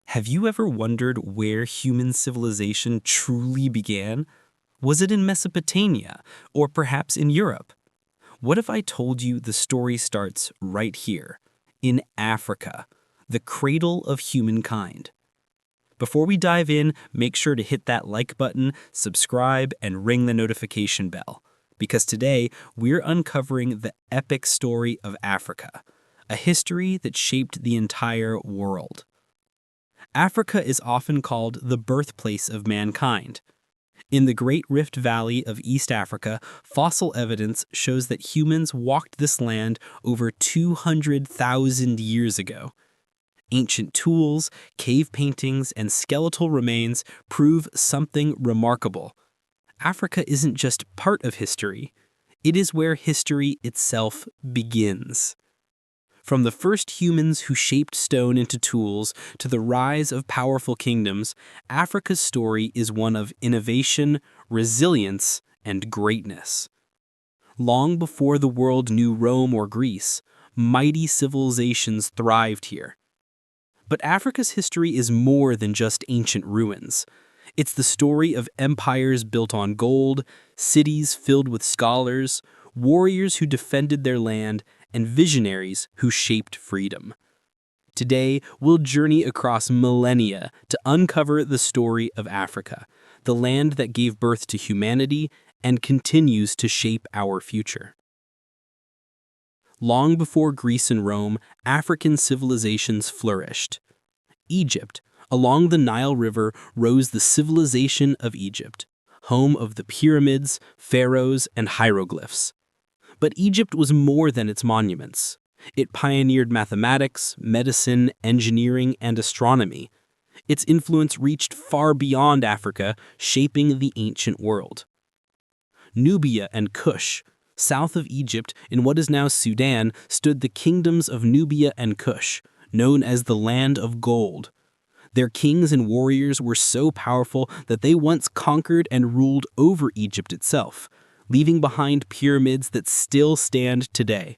Have you ever wondered where human civilization truly began? Was it in Mesopotamia, or perhaps in Europe? What if I told you the story starts right here, in Africa, the cradle of humankind? Before we dive in, make sure to hit that like button, subscribe, and ring the notification bell, because today we're uncovering the epic story of Africa, a history that shaped the entire world. Africa is often called the birthplace of mankind. In the Great Rift Valley of East Africa, fossil evidence shows that humans walked this land over 200,000 years ago. Ancient tools, cave paintings, and skeletal remains prove something remarkable. Africa isn't just part of history, it is where history itself begins. From the first humans who shaped stone into tools to the rise of powerful kingdoms, Africa's story is one of innovation, resilience, and greatness. Long before the world knew Rome or Greece, mighty civilizations thrived here. But Africa's history is more than just ancient ruins. It's the story of empires built on gold, cities filled with scholars, warriors who defended their land, and visionaries who shaped freedom. Today, we'll journey across millennia to uncover the story of Africa, the land that gave birth to humanity and continues to shape our future. Long before Greece and Rome, African civilizations flourished. Egypt, along the Nile River, rose the civilization of Egypt, home of the pyramids, pharaohs, and hieroglyphs. But Egypt was more than its monuments. It pioneered mathematics, medicine, engineering, and astronomy. Its influence reached far beyond Africa, shaping the ancient world. Nubia and Kush, south of Egypt in what is now Sudan, stood the kingdoms of Nubia and Kush, known as the Land of Gold. Their kings and warriors were so powerful that they once conquered and ruled over Egypt itself, leaving behind pyramids that still stand today.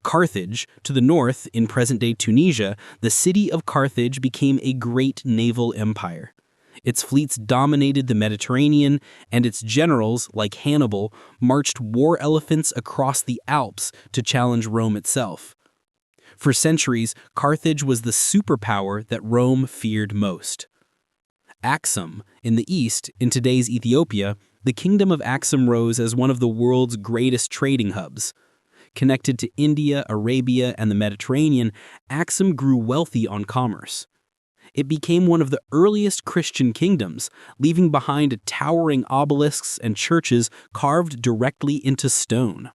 Carthage, to the north in present-day Tunisia, the city of Carthage became a great naval empire. Its fleets dominated the Mediterranean, and its generals, like Hannibal, marched war elephants across the Alps to challenge Rome itself. For centuries, Carthage was the superpower that Rome feared most. Aksum, in the east, in today's Ethiopia, the kingdom of Aksum rose as one of the world's greatest trading hubs. Connected to India, Arabia, and the Mediterranean, Aksum grew wealthy on commerce. It became one of the earliest Christian kingdoms, leaving behind towering obelisks and churches carved directly into stone.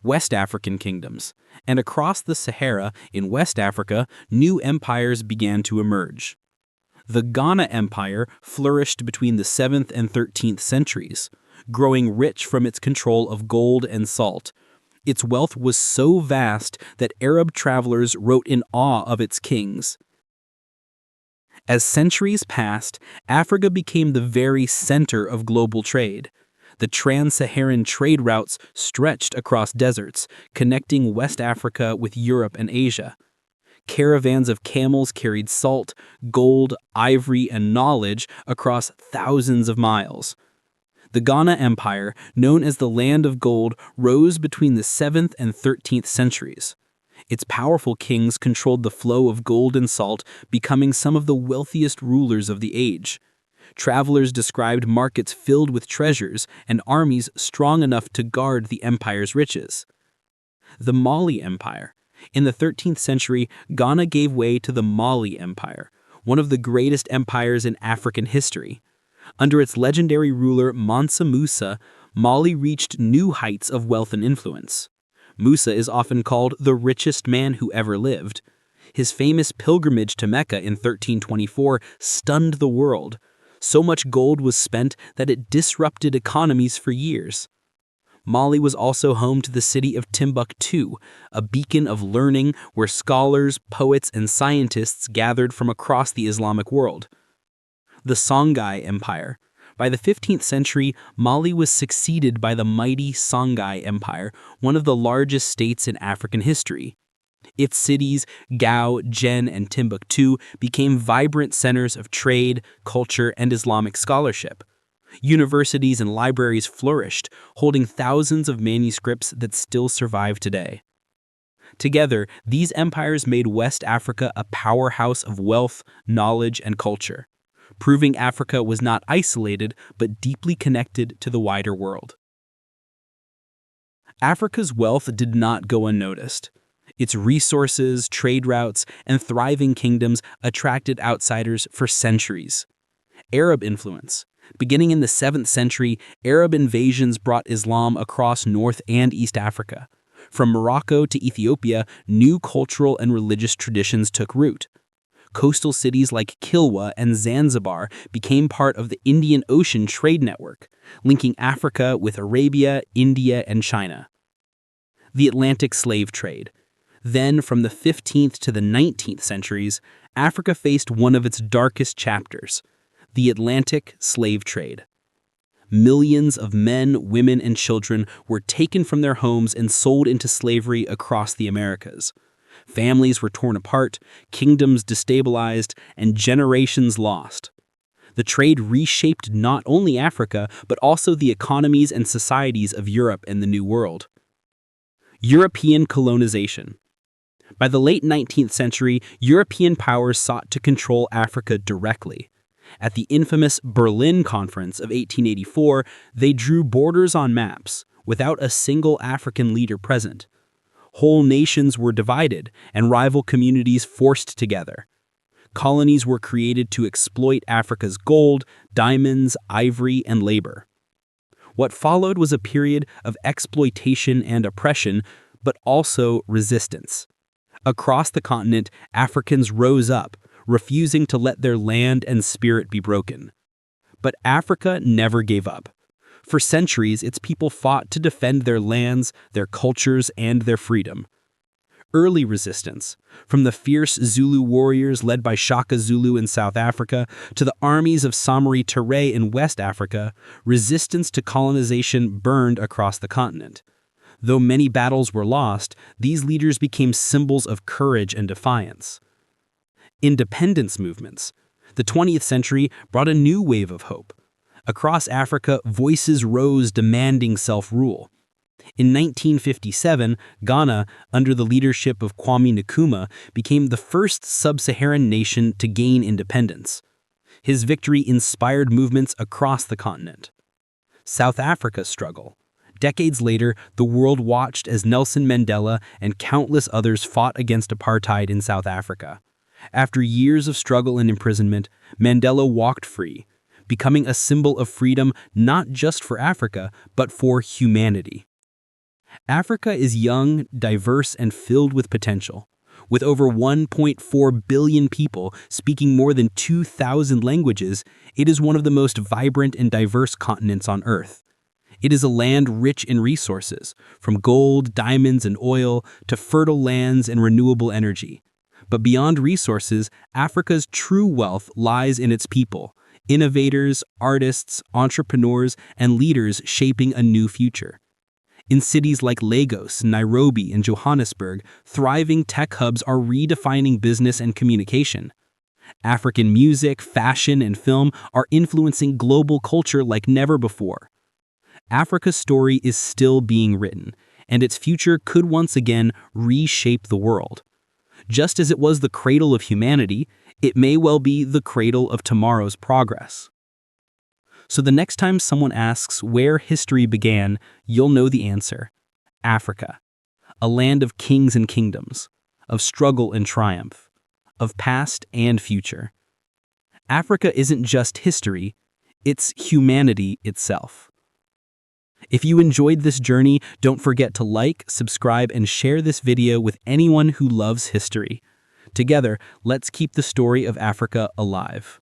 West African kingdoms, and across the Sahara in West Africa, new empires began to emerge. The Ghana Empire flourished between the 7th and 13th centuries, growing rich from its control of gold and salt. Its wealth was so vast that Arab travelers wrote in awe of its kings. As centuries passed, Africa became the very center of global trade. The trans-Saharan trade routes stretched across deserts, connecting West Africa with Europe and Asia. Caravans of camels carried salt, gold, ivory, and knowledge across thousands of miles. The Ghana Empire, known as the Land of Gold, rose between the 7th and 13th centuries. Its powerful kings controlled the flow of gold and salt, becoming some of the wealthiest rulers of the age. Travelers described markets filled with treasures and armies strong enough to guard the empire's riches. The Mali Empire. In the 13th century, Ghana gave way to the Mali Empire, one of the greatest empires in African history. Under its legendary ruler Mansa Musa, Mali reached new heights of wealth and influence. Musa is often called the richest man who ever lived. His famous pilgrimage to Mecca in 1324 stunned the world. So much gold was spent that it disrupted economies for years. Mali was also home to the city of Timbuktu, a beacon of learning where scholars, poets, and scientists gathered from across the Islamic world. The Songhai Empire. By the 15th century, Mali was succeeded by the mighty Songhai Empire, one of the largest states in African history. Its cities, Gao, Jen, and Timbuktu, became vibrant centers of trade, culture, and Islamic scholarship. Universities and libraries flourished, holding thousands of manuscripts that still survive today. Together, these empires made West Africa a powerhouse of wealth, knowledge, and culture, proving Africa was not isolated but deeply connected to the wider world. Africa's wealth did not go unnoticed. Its resources, trade routes, and thriving kingdoms attracted outsiders for centuries. Arab influence. Beginning in the 7th century, Arab invasions brought Islam across North and East Africa. From Morocco to Ethiopia, new cultural and religious traditions took root. Coastal cities like Kilwa and Zanzibar became part of the Indian Ocean trade network, linking Africa with Arabia, India, and China. The Atlantic slave trade. Then, from the 15th to the 19th centuries, Africa faced one of its darkest chapters, the Atlantic slave trade. Millions of men, women, and children were taken from their homes and sold into slavery across the Americas. Families were torn apart, kingdoms destabilized, and generations lost. The trade reshaped not only Africa, but also the economies and societies of Europe and the New World. European colonization. By the late 19th century, European powers sought to control Africa directly. At the infamous Berlin Conference of 1884, they drew borders on maps, without a single African leader present. Whole nations were divided, and rival communities forced together. Colonies were created to exploit Africa's gold, diamonds, ivory, and labor. What followed was a period of exploitation and oppression, but also resistance. Across the continent, Africans rose up, refusing to let their land and spirit be broken. But Africa never gave up. For centuries, its people fought to defend their lands, their cultures, and their freedom. Early resistance, from the fierce Zulu warriors led by Shaka Zulu in South Africa to the armies of Samori Touré in West Africa, resistance to colonization burned across the continent. Though many battles were lost, these leaders became symbols of courage and defiance. Independence movements. The 20th century brought a new wave of hope. Across Africa, voices rose demanding self-rule. In 1957, Ghana, under the leadership of Kwame Nkrumah, became the first sub-Saharan nation to gain independence. His victory inspired movements across the continent. South Africa's struggle. Decades later, the world watched as Nelson Mandela and countless others fought against apartheid in South Africa. After years of struggle and imprisonment, Mandela walked free, becoming a symbol of freedom not just for Africa, but for humanity. Africa is young, diverse, and filled with potential. With over 1.4 billion people speaking more than 2,000 languages, it is one of the most vibrant and diverse continents on Earth. It is a land rich in resources, from gold, diamonds, and oil to fertile lands and renewable energy. But beyond resources, Africa's true wealth lies in its people, innovators, artists, entrepreneurs, and leaders shaping a new future. In cities like Lagos, Nairobi, and Johannesburg, thriving tech hubs are redefining business and communication. African music, fashion, and film are influencing global culture like never before. Africa's story is still being written, and its future could once again reshape the world. Just as it was the cradle of humanity, it may well be the cradle of tomorrow's progress. So the next time someone asks where history began, you'll know the answer. Africa. A land of kings and kingdoms, of struggle and triumph, of past and future. Africa isn't just history, it's humanity itself. If you enjoyed this journey, don't forget to like, subscribe, and share this video with anyone who loves history. Together, let's keep the story of Africa alive.